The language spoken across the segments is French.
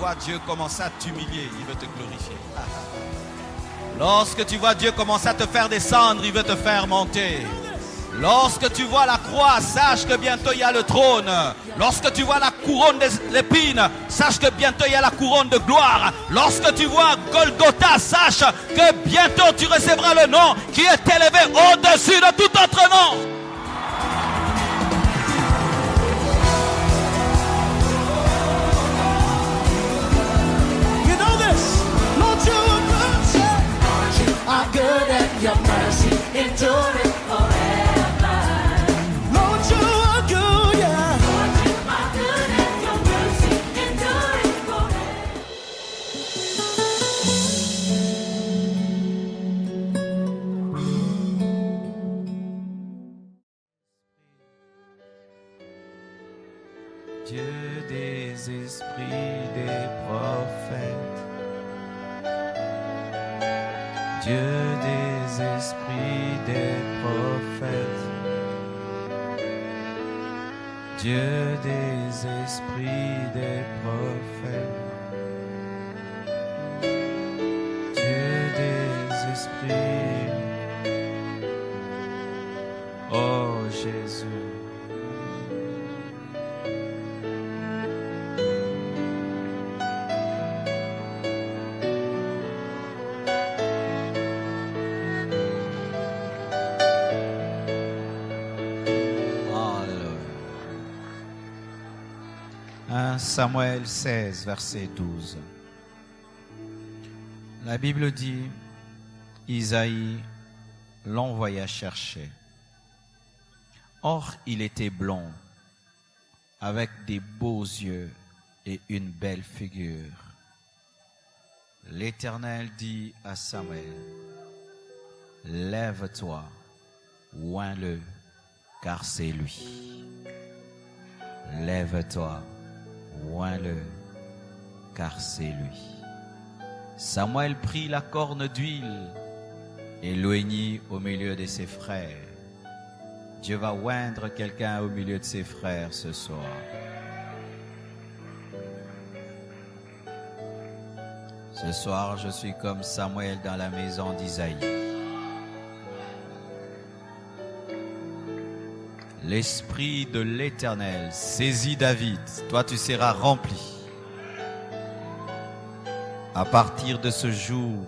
vois Dieu commencer à t'humilier, il veut te glorifier. Lorsque tu vois Dieu commencer à te faire descendre, il veut te faire monter. Lorsque tu vois la croix, sache que bientôt il y a le trône. Lorsque tu vois la couronne d'épines, sache que bientôt il y a la couronne de gloire. Lorsque tu vois Golgotha, sache que bientôt tu recevras le nom qui est élevé au-dessus de tout autre nom. You know this, Lord, you are good and your mercy enduring forever. Lord, you are good, yeah. Lord, you are good and your mercy enduring forever. Dieu des esprits des prophètes, Dieu des esprits des prophètes, Dieu des esprits des prophètes, Dieu des esprits, oh Jésus. Samuel 16, verset 12. La Bible dit, Isaïe l'envoya chercher. Or, il était blond, avec des beaux yeux et une belle figure. L'Éternel dit à Samuel, lève-toi, oins-le, car c'est lui. Lève-toi, oins-le, car c'est lui. Samuel prit la corne d'huile et l'oignit au milieu de ses frères. Dieu va oindre quelqu'un au milieu de ses frères ce soir. Ce soir, je suis comme Samuel dans la maison d'Isaïe. L'Esprit de l'Éternel saisit David. Toi, tu seras rempli. À partir de ce jour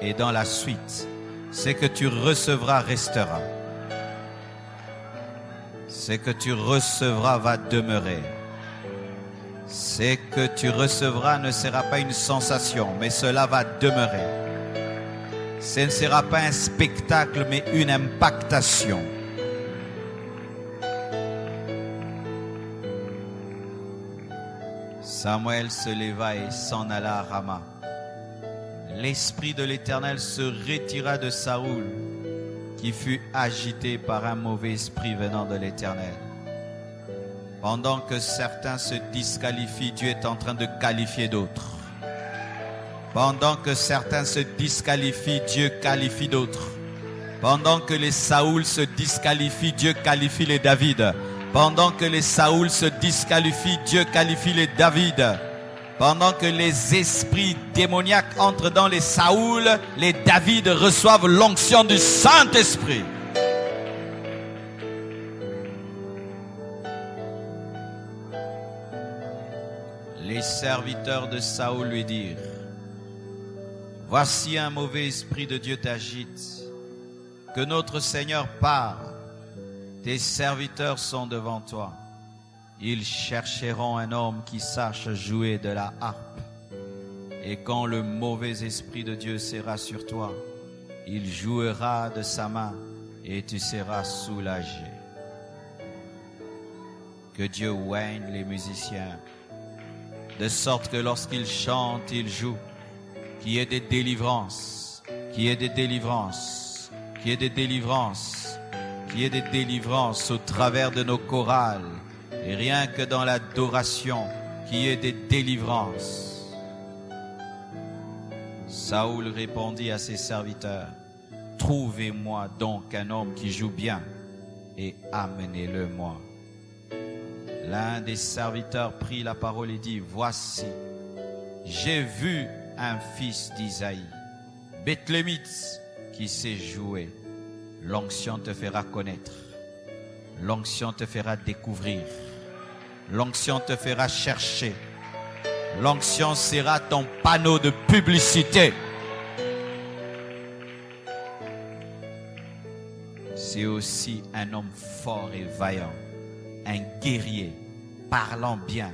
et dans la suite, ce que tu recevras restera. Ce que tu recevras va demeurer. Ce que tu recevras ne sera pas une sensation, mais cela va demeurer. Ce ne sera pas un spectacle, mais une impactation. Samuel se leva et s'en alla à Rama. L'Esprit de l'Éternel se retira de Saoul, qui fut agité par un mauvais esprit venant de l'Éternel. Pendant que certains se disqualifient, Dieu est en train de qualifier d'autres. Pendant que certains se disqualifient, Dieu qualifie d'autres. Pendant que les Saoul se disqualifient, Dieu qualifie les David. Pendant que les Saoul se disqualifient, Dieu qualifie les David. Pendant que les esprits démoniaques entrent dans les Saoul, les David reçoivent l'onction du Saint-Esprit. Les serviteurs de Saoul lui dirent, voici un mauvais esprit de Dieu t'agite, que notre Seigneur part. Tes serviteurs sont devant toi. Ils chercheront un homme qui sache jouer de la harpe. Et quand le mauvais esprit de Dieu sera sur toi, il jouera de sa main et tu seras soulagé. Que Dieu oigne les musiciens, de sorte que lorsqu'ils chantent, ils jouent. Qu'il y ait des délivrances, qu'il y ait des délivrances, qu'il y ait des délivrances. Qu'il y ait des délivrances au travers de nos chorales et rien que dans l'adoration, qu'il y ait des délivrances. Saoul répondit à ses serviteurs, trouvez-moi donc un homme qui joue bien et amenez-le moi. L'un des serviteurs prit la parole et dit, voici, j'ai vu un fils d'Isaïe, Bethlémite, qui sait jouer. L'onction te fera connaître. L'onction te fera découvrir. L'onction te fera chercher. L'onction sera ton panneau de publicité. C'est aussi un homme fort et vaillant, un guerrier, parlant bien,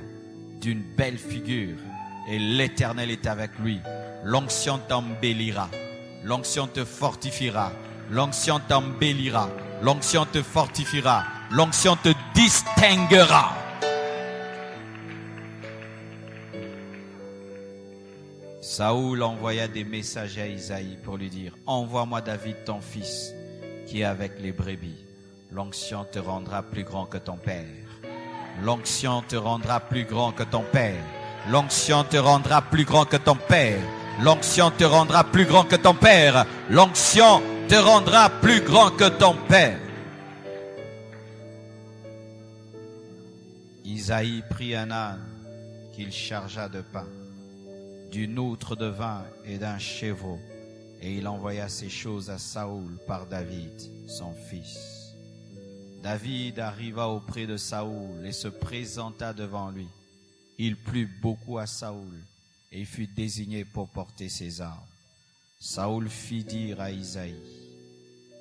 d'une belle figure. Et l'Éternel est avec lui. L'onction t'embellira. L'onction te fortifiera. L'onction t'embellira. L'onction te fortifiera. L'onction te distinguera. Saoul envoya des messagers à Isaïe pour lui dire: envoie-moi David ton fils qui est avec les brebis. L'onction te rendra plus grand que ton père. L'onction te rendra plus grand que ton père. L'onction te rendra plus grand que ton père. L'onction te rendra plus grand que ton père. L'onction te rendra plus grand que ton père. Isaïe prit un âne qu'il chargea de pain, d'une outre de vin et d'un chevreau, et il envoya ces choses à Saoul par David, son fils. David arriva auprès de Saoul et se présenta devant lui. Il plut beaucoup à Saoul et fut désigné pour porter ses armes. Saoul fit dire à Isaïe: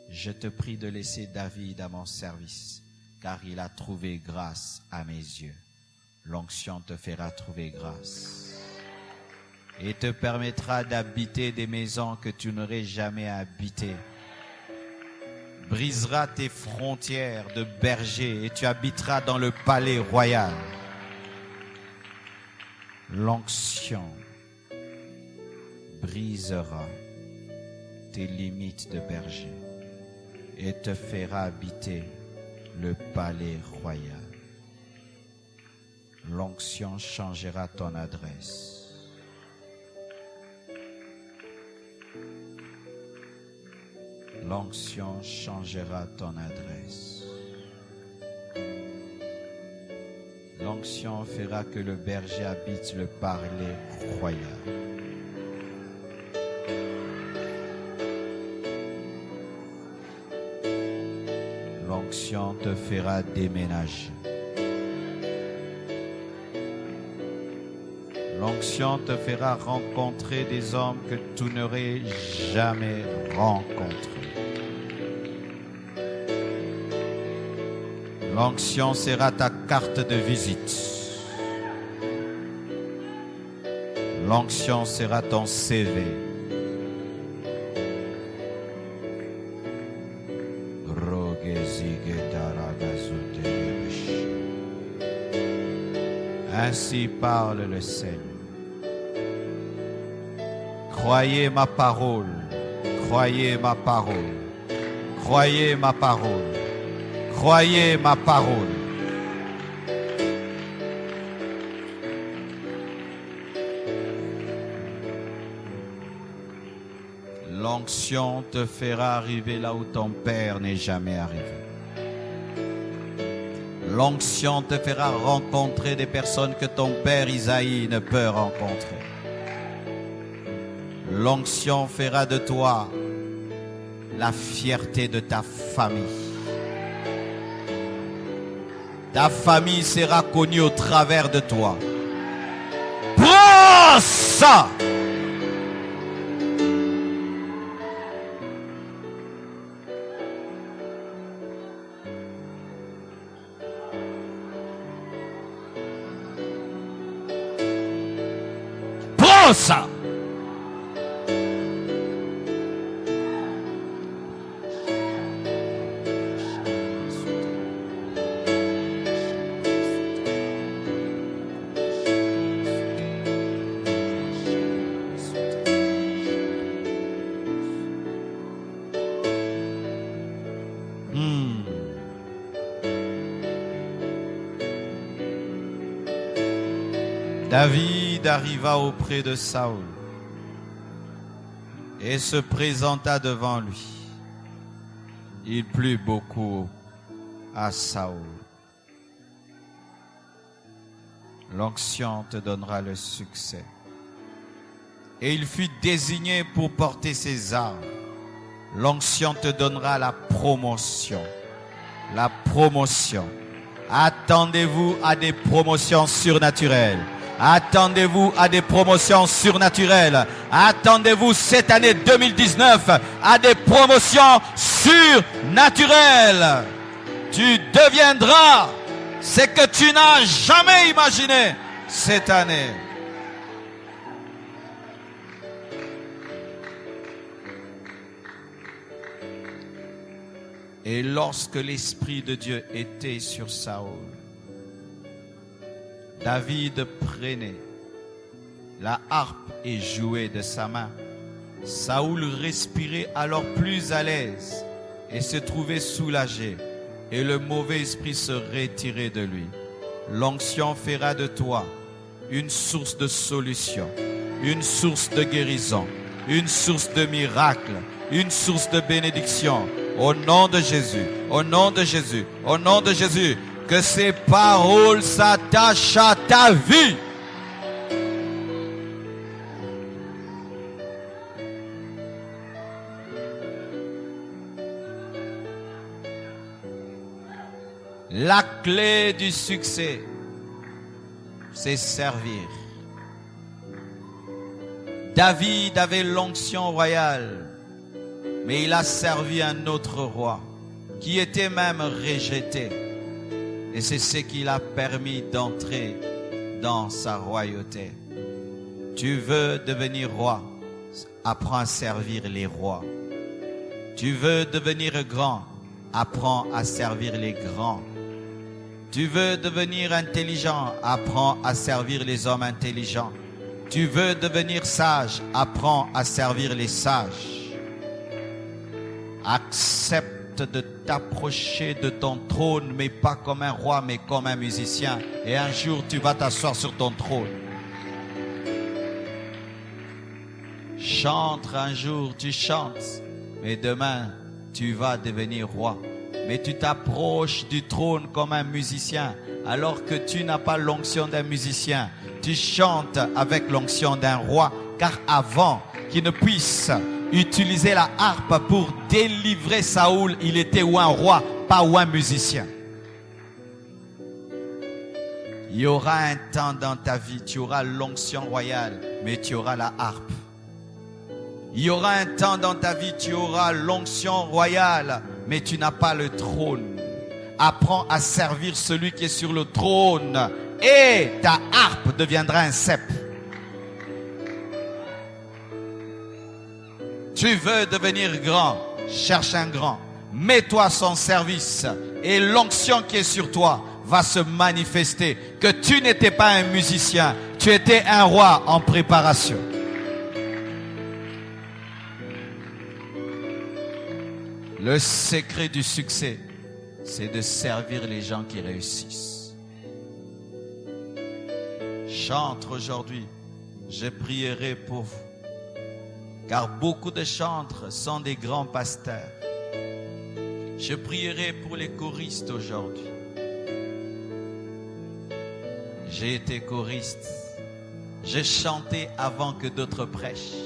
je te prie de laisser David à mon service, car il a trouvé grâce à mes yeux. L'onction te fera trouver grâce et te permettra d'habiter des maisons que tu n'aurais jamais habitées. Brisera tes frontières de berger et tu habiteras dans le palais royal. L'onction brisera tes limites de berger et te fera habiter le palais royal. L'onction changera ton adresse. L'onction changera ton adresse. L'onction fera que le berger habite le palais royal. L'onction te fera déménager. L'onction te fera rencontrer des hommes que tu n'aurais jamais rencontrés. L'onction sera ta carte de visite. L'onction sera ton CV. Ainsi parle le Seigneur. Croyez ma parole, croyez ma parole, croyez ma parole, croyez ma parole. L'onction te fera arriver là où ton père n'est jamais arrivé. L'onction te fera rencontrer des personnes que ton père Isaïe ne peut rencontrer. L'onction fera de toi la fierté de ta famille. Ta famille sera connue au travers de toi. Prends ça! Prends ça! David arriva auprès de Saoul et se présenta devant lui. Il plut beaucoup à Saoul. L'onction te donnera le succès. et il fut désigné pour porter ses armes. L'onction te donnera la promotion. La promotion. Attendez-vous à des promotions surnaturelles. Attendez-vous à des promotions surnaturelles. Attendez-vous cette année 2019 à des promotions surnaturelles. Tu deviendras ce que tu n'as jamais imaginé cette année. Et lorsque l'Esprit de Dieu était sur Saül, David prenait la harpe et jouait de sa main. Saül respirait alors plus à l'aise et se trouvait soulagé, et le mauvais esprit se retirait de lui. L'onction fera de toi une source de solution, une source de guérison, une source de miracle, une source de bénédiction. Au nom de Jésus, au nom de Jésus, au nom de Jésus, que ces paroles s'attachent à ta vie. La clé du succès, c'est servir. David avait l'onction royale, mais il a servi un autre roi qui était même rejeté. Et c'est ce qui l'a permis d'entrer dans sa royauté. Tu veux devenir roi, apprends à servir les rois. Tu veux devenir grand, apprends à servir les grands. Tu veux devenir intelligent, apprends à servir les hommes intelligents. Tu veux devenir sage, apprends à servir les sages. Accepte de t'approcher de ton trône, mais pas comme un roi, mais comme un musicien. Et un jour, tu vas t'asseoir sur ton trône. Chante un jour, tu chantes, mais demain, tu vas devenir roi. Mais tu t'approches du trône comme un musicien, alors que tu n'as pas l'onction d'un musicien. Tu chantes avec l'onction d'un roi, car avant qu'il ne puisse utiliser la harpe pour délivrer Saül, il était ou un roi, pas ou un musicien. Il y aura un temps dans ta vie, tu auras l'onction royale, mais tu auras la harpe. Il y aura un temps dans ta vie, tu auras l'onction royale, mais tu n'as pas le trône. Apprends à servir celui qui est sur le trône, et ta harpe deviendra un sceptre. Tu veux devenir grand, cherche un grand, mets-toi à son service, et l'onction qui est sur toi va se manifester. Que tu n'étais pas un musicien, tu étais un roi en préparation. Le secret du succès, c'est de servir les gens qui réussissent. Chantres aujourd'hui, je prierai pour vous. Car beaucoup de chantres sont des grands pasteurs. Je prierai pour les choristes aujourd'hui. J'ai été choriste. J'ai chanté avant que d'autres prêchent.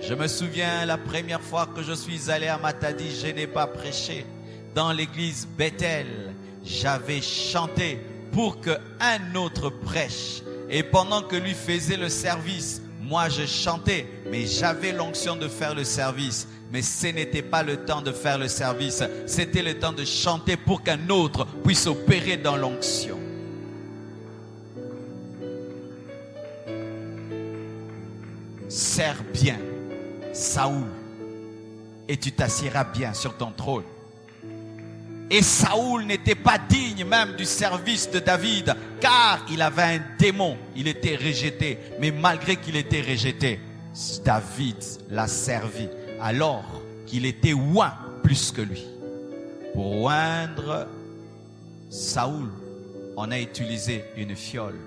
Je me souviens la première fois que je suis allé à Matadi, je n'ai pas prêché. Dans l'église Bethel, j'avais chanté pour qu'un autre prêche. Et pendant que lui faisait le service, moi je chantais, mais j'avais l'onction de faire le service. Mais ce n'était pas le temps de faire le service, c'était le temps de chanter pour qu'un autre puisse opérer dans l'onction. Sers bien Saül, et tu t'assieras bien sur ton trône. Et Saül n'était pas digne même du service de David, car il avait un démon, il était rejeté. Mais malgré qu'il était rejeté, David l'a servi, alors qu'il était oint plus que lui. Pour oindre Saül, on a utilisé une fiole.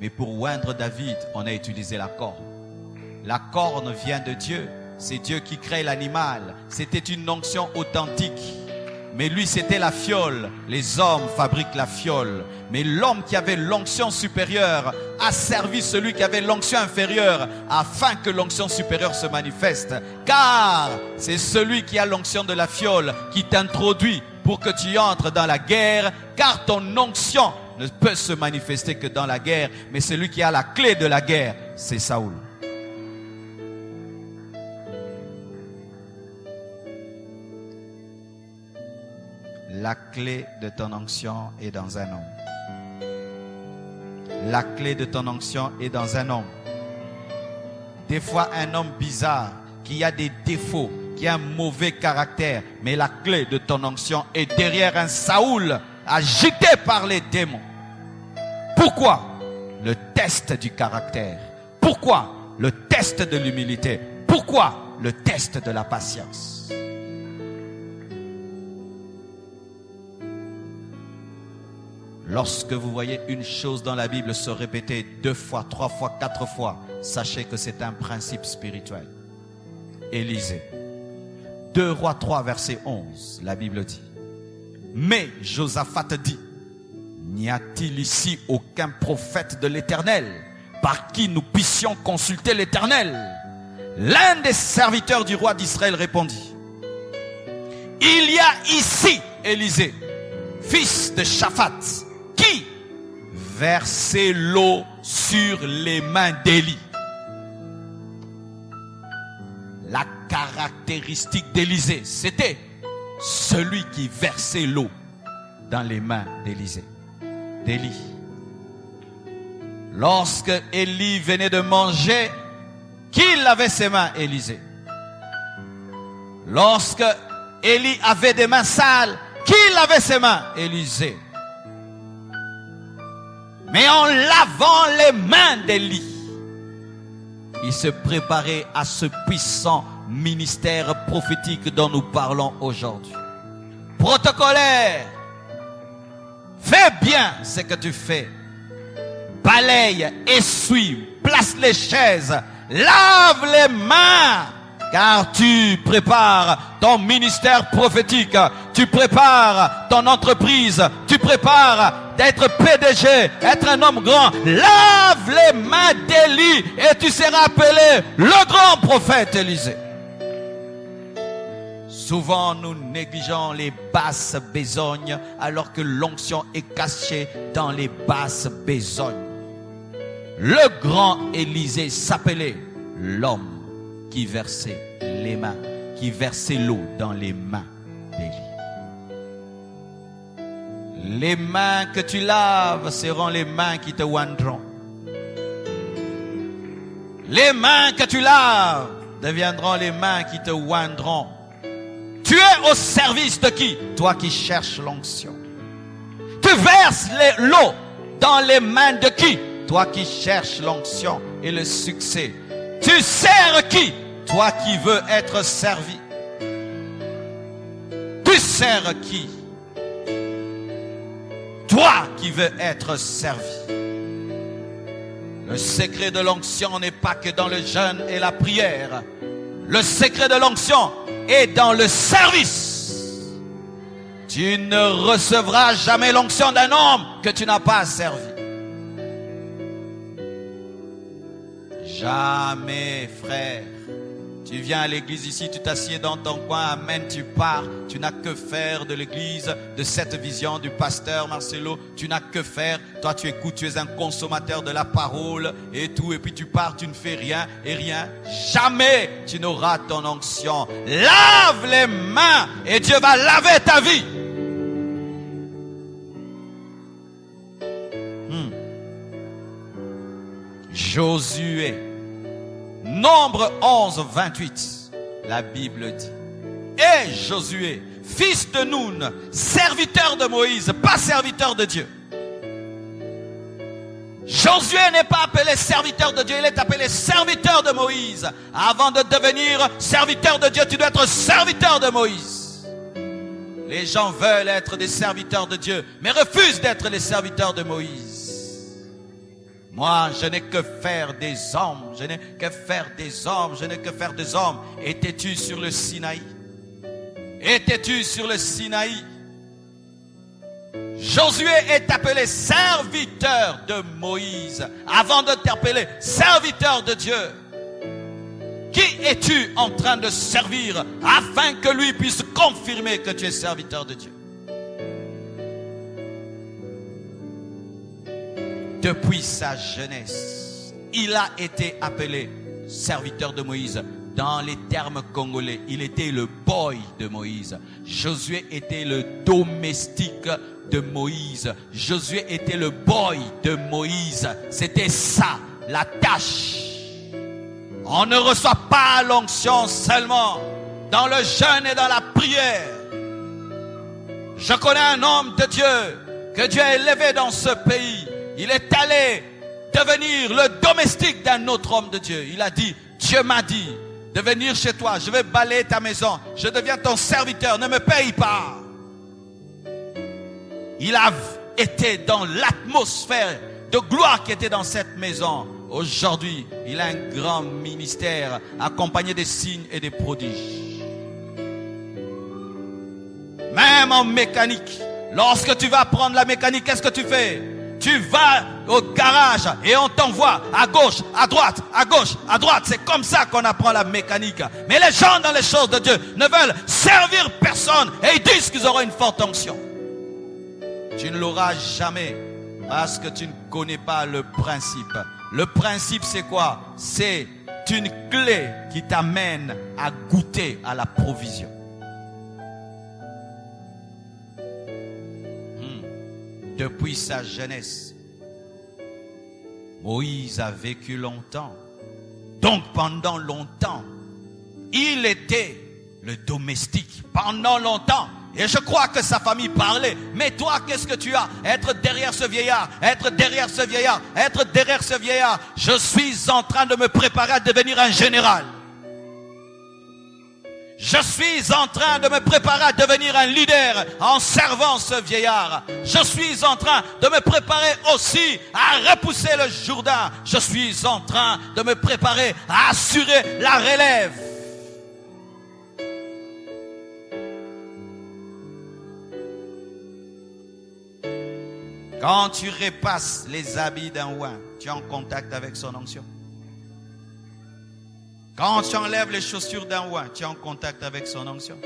Mais pour oindre David, on a utilisé la corne. La corne vient de Dieu. C'est Dieu qui crée l'animal. C'était une onction authentique. mais lui c'était la fiole. Les hommes fabriquent la fiole. Mais l'homme qui avait l'onction supérieure a servi celui qui avait l'onction inférieure afin que l'onction supérieure se manifeste. Car c'est celui qui a l'onction de la fiole qui t'introduit pour que tu entres dans la guerre, car ton onction ne peut se manifester que dans la guerre, mais celui qui a la clé de la guerre, c'est Saoul. La clé de ton onction est dans un homme. La clé de ton onction est dans un homme. Des fois, un homme bizarre, qui a des défauts, qui a un mauvais caractère, mais la clé de ton onction est derrière un Saoul, agité par les démons. Pourquoi? Le test du caractère. Pourquoi? Le test de l'humilité. Pourquoi? Le test de la patience. Lorsque vous voyez une chose dans la Bible se répéter 2 fois, 3 fois, 4 fois, sachez que c'est un principe spirituel. Élisée. 2 Rois 3, verset 11, la Bible dit. Mais Josaphat dit, n'y a-t-il ici aucun prophète de l'Éternel par qui nous puissions consulter l'Éternel? L'un des serviteurs du roi d'Israël répondit, il y a ici Élisée, fils de Shaphat, qui versait l'eau sur les mains d'Élie. La caractéristique d'Élisée, c'était celui qui versait l'eau dans les mains d'Élisée, d'Élie. Lorsque Élie venait de manger, qui lavait ses mains? Élisée. Lorsque Élie avait des mains sales, qui lavait ses mains? Élisée. Mais en lavant les mains d'Élie, il se préparait à ce puissant ministère prophétique dont nous parlons aujourd'hui. Protocolaire, fais bien ce que tu fais. Balaye, essuie, place les chaises, lave les mains, car tu prépares ton ministère prophétique, tu prépares ton entreprise, tu prépares d'être PDG, être un homme grand. Lave les mains d'Élie et tu seras appelé le grand prophète Élisée. Souvent nous négligeons les basses besognes alors que l'onction est cachée dans les basses besognes. Le grand Élisée s'appelait l'homme qui versait les mains, qui versait l'eau dans les mains d'Élie. Les mains que tu laves seront les mains qui te oindront. Les mains que tu laves deviendront les mains qui te oindront. Tu es au service de qui? Toi qui cherches l'onction. Tu verses l'eau dans les mains de qui? Toi qui cherches l'onction et le succès. Tu sers qui? Toi qui veux être servi. Tu sers qui? Toi qui veux être servi. Le secret de l'onction n'est pas que dans le jeûne et la prière. Le secret de l'onction est dans le service. Tu ne recevras jamais l'onction d'un homme que tu n'as pas servi. Jamais, frère. Tu viens à l'église ici, tu t'assieds dans ton coin, amen, tu pars. Tu n'as que faire de l'église, de cette vision du pasteur Marcelo. Tu n'as que faire. Toi, tu écoutes, tu es un consommateur de la parole et tout. Et puis tu pars, tu ne fais rien et rien. Jamais tu n'auras ton onction. Lave les mains et Dieu va laver ta vie. Josué. Nombre 11, 28, la Bible dit. Et Josué, fils de Nun, serviteur de Moïse, pas serviteur de Dieu. Josué n'est pas appelé serviteur de Dieu, il est appelé serviteur de Moïse. Avant de devenir serviteur de Dieu, tu dois être serviteur de Moïse. Les gens veulent être des serviteurs de Dieu, mais refusent d'être les serviteurs de Moïse. Moi, je n'ai que faire des hommes, je n'ai que faire des hommes, je n'ai que faire des hommes. Étais-tu sur le Sinaï? Étais-tu sur le Sinaï? Josué est appelé serviteur de Moïse avant de t'appeler serviteur de Dieu. Qui es-tu en train de servir afin que lui puisse confirmer que tu es serviteur de Dieu? Depuis sa jeunesse, il a été appelé serviteur de Moïse. Dans les termes congolais, il était le boy de Moïse. Josué était le domestique de Moïse. Josué était le boy de Moïse. C'était ça, la tâche. On ne reçoit pas l'onction seulement dans le jeûne et dans la prière. Je connais un homme de Dieu que Dieu a élevé dans ce pays. Il est allé devenir le domestique d'un autre homme de Dieu. Il a dit, Dieu m'a dit de venir chez toi, je vais balayer ta maison, je deviens ton serviteur, ne me paye pas. Il a été dans l'atmosphère de gloire qui était dans cette maison. Aujourd'hui, il a un grand ministère accompagné des signes et des prodiges. Même en mécanique, lorsque tu vas apprendre la mécanique, qu'est-ce que tu fais? Tu vas au garage et on t'envoie à gauche, à droite, à gauche, à droite. C'est comme ça qu'on apprend la mécanique. Mais les gens dans les choses de Dieu ne veulent servir personne et ils disent qu'ils auront une forte onction. Tu ne l'auras jamais parce que tu ne connais pas le principe. Le principe, c'est quoi? C'est une clé qui t'amène à goûter à la provision. Depuis sa jeunesse, Moïse a vécu longtemps. Donc pendant longtemps, il était le domestique. Pendant longtemps. Et je crois que sa famille parlait. Mais toi, qu'est-ce que tu as? Être derrière ce vieillard, être derrière ce vieillard, être derrière ce vieillard. Je suis en train de me préparer à devenir un général. Je suis en train de me préparer à devenir un leader en servant ce vieillard. Je suis en train de me préparer aussi à repousser le Jourdain. Je suis en train de me préparer à assurer la relève. Quand tu repasses les habits d'un roi, tu es en contact avec son onction. Quand tu enlèves les chaussures d'un roi, tu es en contact avec son onction.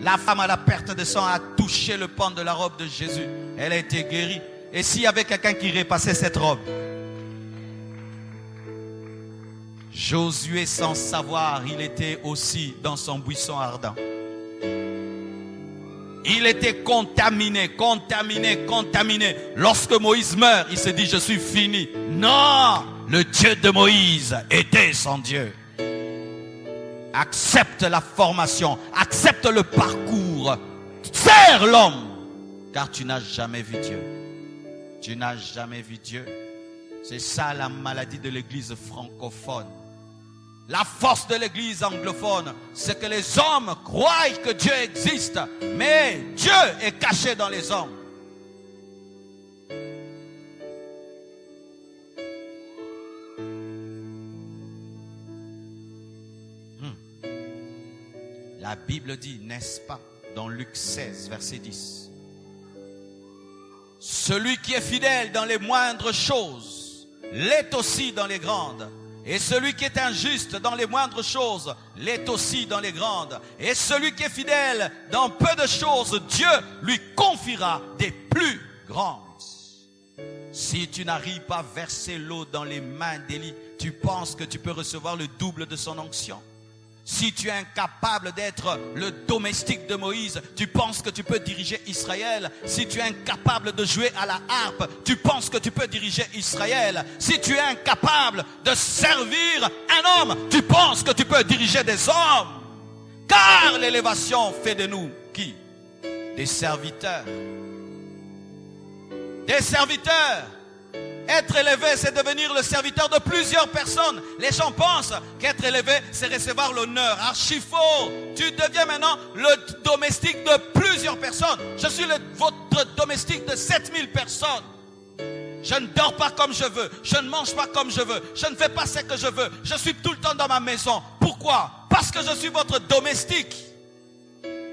La femme à la perte de sang a touché le pan de la robe de Jésus. Elle a été guérie. Et s'il y avait quelqu'un qui repassait cette robe? Josué, sans savoir, il était aussi dans son buisson ardent. Il était contaminé, contaminé, contaminé. Lorsque Moïse meurt, il se dit, je suis fini. Non! Le Dieu de Moïse était son Dieu. Accepte la formation, accepte le parcours. Sers l'homme, car tu n'as jamais vu Dieu. Tu n'as jamais vu Dieu. C'est ça la maladie de l'église francophone. La force de l'église anglophone, c'est que les hommes croient que Dieu existe, mais Dieu est caché dans les hommes. La Bible dit, n'est-ce pas, dans Luc 16, verset 10. Celui qui est fidèle dans les moindres choses, l'est aussi dans les grandes. Et celui qui est injuste dans les moindres choses, l'est aussi dans les grandes. Et celui qui est fidèle dans peu de choses, Dieu lui confiera des plus grandes. Si tu n'arrives pas à verser l'eau dans les mains d'Élie, tu penses que tu peux recevoir le double de son onction. Si tu es incapable d'être le domestique de Moïse, tu penses que tu peux diriger Israël. Si tu es incapable de jouer à la harpe, tu penses que tu peux diriger Israël. Si tu es incapable de servir un homme, tu penses que tu peux diriger des hommes. Car l'élévation fait de nous qui? Des serviteurs. Des serviteurs. Être élevé, c'est devenir le serviteur de plusieurs personnes. Les gens pensent qu'être élevé, c'est recevoir l'honneur. Archi faux. Tu deviens maintenant le domestique de plusieurs personnes. Je suis votre domestique de 7000 personnes. Je ne dors pas comme je veux. Je ne mange pas comme je veux. Je ne fais pas ce que je veux. Je suis tout le temps dans ma maison. Pourquoi? Parce que je suis votre domestique.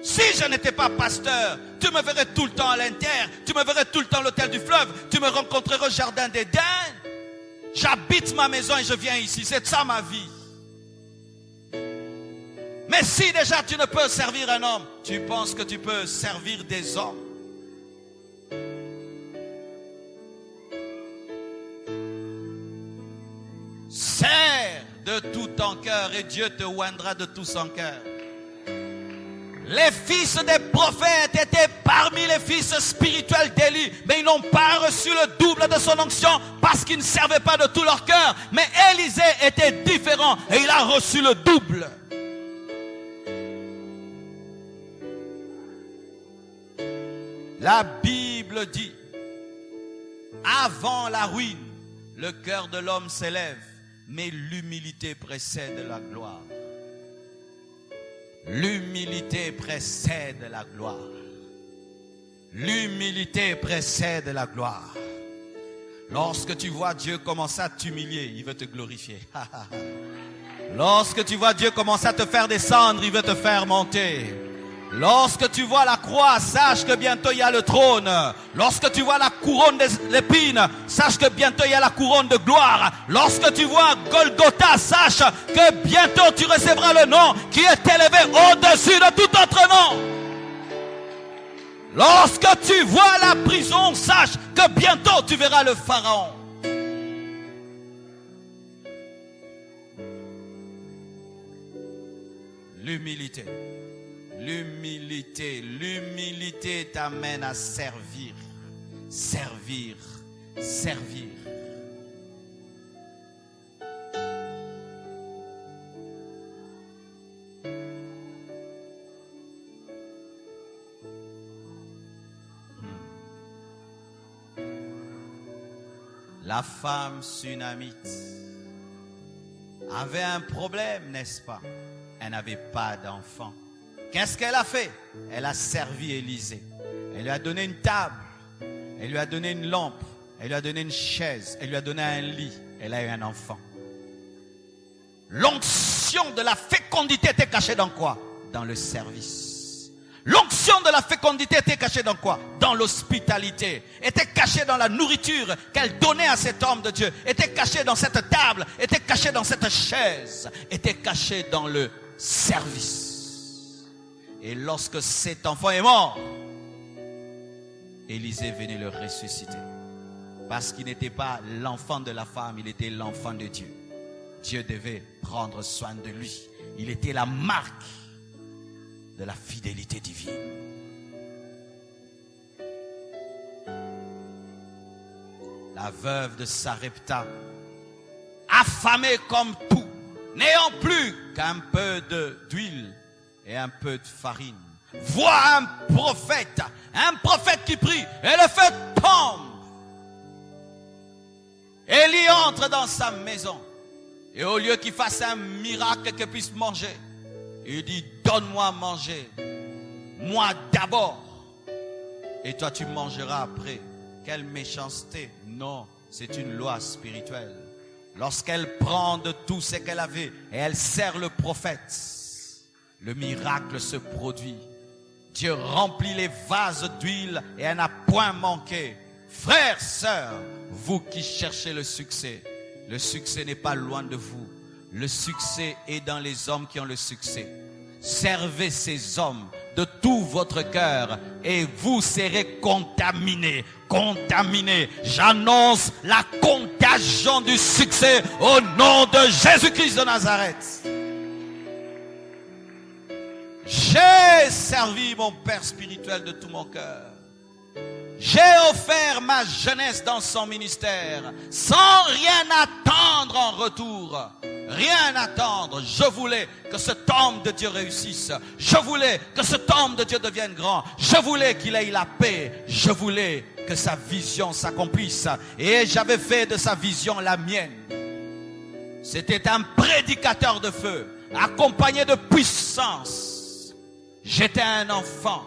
Si je n'étais pas pasteur, tu me verrais tout le temps à l'Inter, tu me verrais tout le temps à l'hôtel du fleuve, tu me rencontrerais au jardin d'Éden. J'habite ma maison et je viens ici, c'est ça ma vie. Mais si déjà tu ne peux servir un homme, tu penses que tu peux servir des hommes? Sers de tout ton cœur et Dieu te oindra de tout son cœur. Les fils des prophètes étaient parmi les fils spirituels d'Élie, mais ils n'ont pas reçu le double de son onction parce qu'ils ne servaient pas de tout leur cœur. Mais Élisée était différent et il a reçu le double. La Bible dit, avant la ruine, le cœur de l'homme s'élève, mais l'humilité précède la gloire. L'humilité précède la gloire. L'humilité précède la gloire. Lorsque tu vois Dieu commencer à t'humilier, il veut te glorifier. Lorsque tu vois Dieu commencer à te faire descendre, il veut te faire monter. Lorsque tu vois la croix, sache que bientôt il y a le trône. Lorsque tu vois la couronne d'épines, sache que bientôt il y a la couronne de gloire. Lorsque tu vois Golgotha, sache que bientôt tu recevras le nom qui est élevé au-dessus de tout autre nom. Lorsque tu vois la prison, sache que bientôt tu verras le Pharaon. L'humilité. L'humilité, l'humilité t'amène à servir, servir, servir. La femme sunamite avait un problème, n'est-ce pas? Elle n'avait pas d'enfant. Qu'est-ce qu'elle a fait? Elle a servi Élisée. Elle lui a donné une table. Elle lui a donné une lampe. Elle lui a donné une chaise. Elle lui a donné un lit. Elle a eu un enfant. L'onction de la fécondité était cachée dans quoi? Dans le service. L'onction de la fécondité était cachée dans quoi? Dans l'hospitalité. Était cachée dans la nourriture qu'elle donnait à cet homme de Dieu. Était cachée dans cette table. Était cachée dans cette chaise. Était cachée dans le service. Et lorsque cet enfant est mort, Élisée venait le ressusciter. Parce qu'il n'était pas l'enfant de la femme, il était l'enfant de Dieu. Dieu devait prendre soin de lui. Il était la marque de la fidélité divine. La veuve de Sarepta, affamée comme tout, n'ayant plus qu'un peu d'huile et un peu de farine, voit un prophète qui prie, et le feu tombe. Élie entre dans sa maison, et au lieu qu'il fasse un miracle qu'il puisse manger, il dit, donne-moi à manger, moi d'abord, et toi tu mangeras après. Quelle méchanceté! Non, c'est une loi spirituelle. Lorsqu'elle prend de tout ce qu'elle avait et elle sert le prophète, le miracle se produit. Dieu remplit les vases d'huile et elle n'a point manqué. Frères, sœurs, vous qui cherchez le succès n'est pas loin de vous. Le succès est dans les hommes qui ont le succès. Servez ces hommes de tout votre cœur et vous serez contaminés. Contaminés. J'annonce la contagion du succès au nom de Jésus-Christ de Nazareth. J'ai servi mon Père spirituel de tout mon cœur. J'ai offert ma jeunesse dans son ministère sans rien attendre en retour. Rien attendre. Je voulais que cet homme de Dieu réussisse. Je voulais que cet homme de Dieu devienne grand. Je voulais qu'il ait la paix. Je voulais que sa vision s'accomplisse. Et j'avais fait de sa vision la mienne. C'était un prédicateur de feu, accompagné de puissance. J'étais un enfant.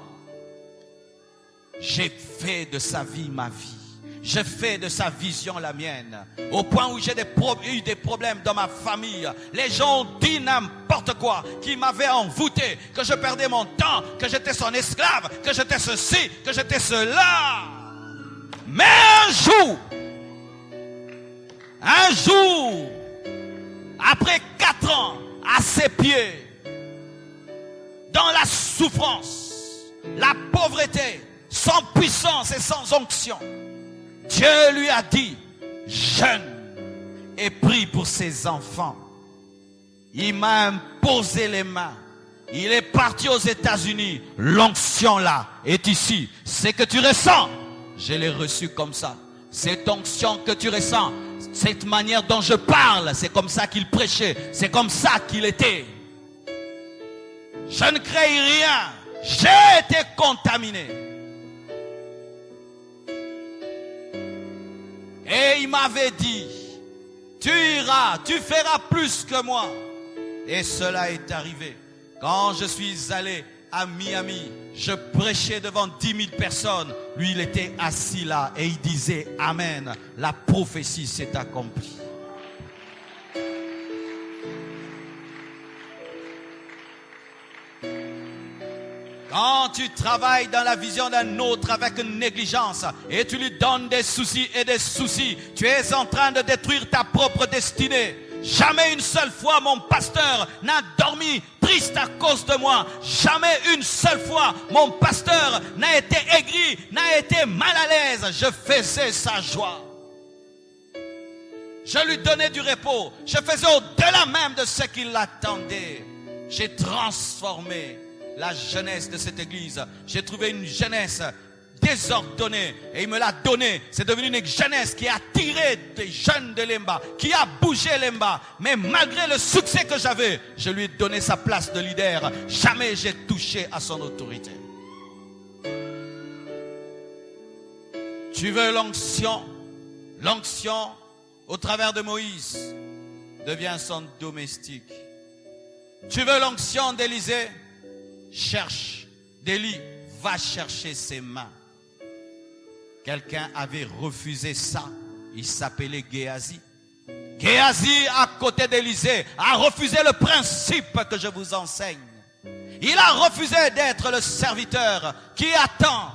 J'ai fait de sa vie ma vie. je fais de sa vision la mienne. Au point où j'ai eu des problèmes dans ma famille. Les gens ont dit n'importe quoi, qui m'avaient envoûté, que je perdais mon temps, que j'étais son esclave, que j'étais ceci, que j'étais cela. Mais un jour, après 4 ans, à ses pieds, dans la souffrance, la pauvreté, sans puissance et sans onction, Dieu lui a dit, jeûne et prie pour ses enfants. Il m'a imposé les mains. Il est parti aux États-Unis. L'onction là est ici. Ce que tu ressens, je l'ai reçu comme ça. Cette onction que tu ressens, cette manière dont je parle, c'est comme ça qu'il prêchait. C'est comme ça qu'il était. Je ne crée rien. J'ai été contaminé. Et il m'avait dit, tu iras, tu feras plus que moi. Et cela est arrivé. Quand je suis allé à Miami, je prêchais devant 10 000 personnes. Lui, il était assis là et il disait Amen. La prophétie s'est accomplie. Quand tu travailles dans la vision d'un autre avec négligence et tu lui donnes des soucis et des soucis, tu es en train de détruire ta propre destinée. Jamais une seule fois mon pasteur n'a dormi triste à cause de moi. Jamais une seule fois mon pasteur n'a été aigri, n'a été mal à l'aise. Je faisais sa joie. Je lui donnais du repos. Je faisais au-delà même de ce qu'il attendait. J'ai transformé la jeunesse de cette église. J'ai trouvé une jeunesse désordonnée et il me l'a donnée. C'est devenu une jeunesse qui a attiré des jeunes de Lemba, qui a bougé Lemba. Mais malgré le succès que j'avais, je lui ai donné sa place de leader. Jamais j'ai touché à son autorité. Tu veux l'onction? L'onction, au travers de Moïse, devient son domestique. Tu veux l'onction d'Élisée? Cherche, d'Élie, va chercher ses mains. Quelqu'un avait refusé ça. Il s'appelait Géasi. Géasi, à côté d'Élisée, a refusé le principe que je vous enseigne. Il a refusé d'être le serviteur qui attend.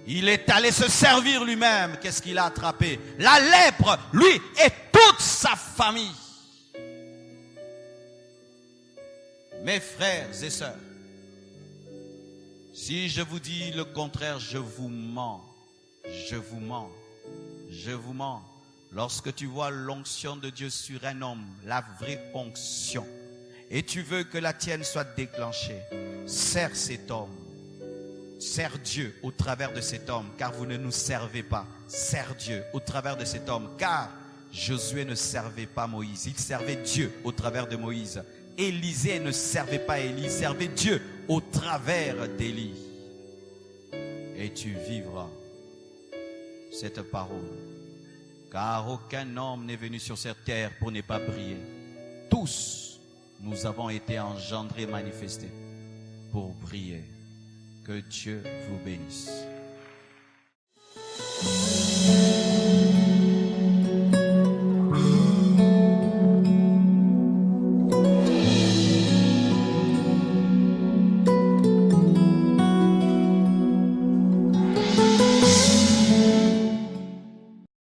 Il est allé se servir lui-même. Qu'est-ce qu'il a attrapé? La lèpre, lui et toute sa famille. Mes frères et sœurs, si je vous dis le contraire, je vous mens. Je vous mens. Je vous mens. Lorsque tu vois l'onction de Dieu sur un homme, la vraie onction, et tu veux que la tienne soit déclenchée, sers cet homme. Sers Dieu au travers de cet homme, car vous ne nous servez pas. Sers Dieu au travers de cet homme, car Josué ne servait pas Moïse. Il servait Dieu au travers de Moïse. Élisée ne servait pas Élie, il servait Dieu au travers d'Élie. Et tu vivras cette parole. Car aucun homme n'est venu sur cette terre pour ne pas briller. Tous, nous avons été engendrés, manifestés pour briller. Que Dieu vous bénisse.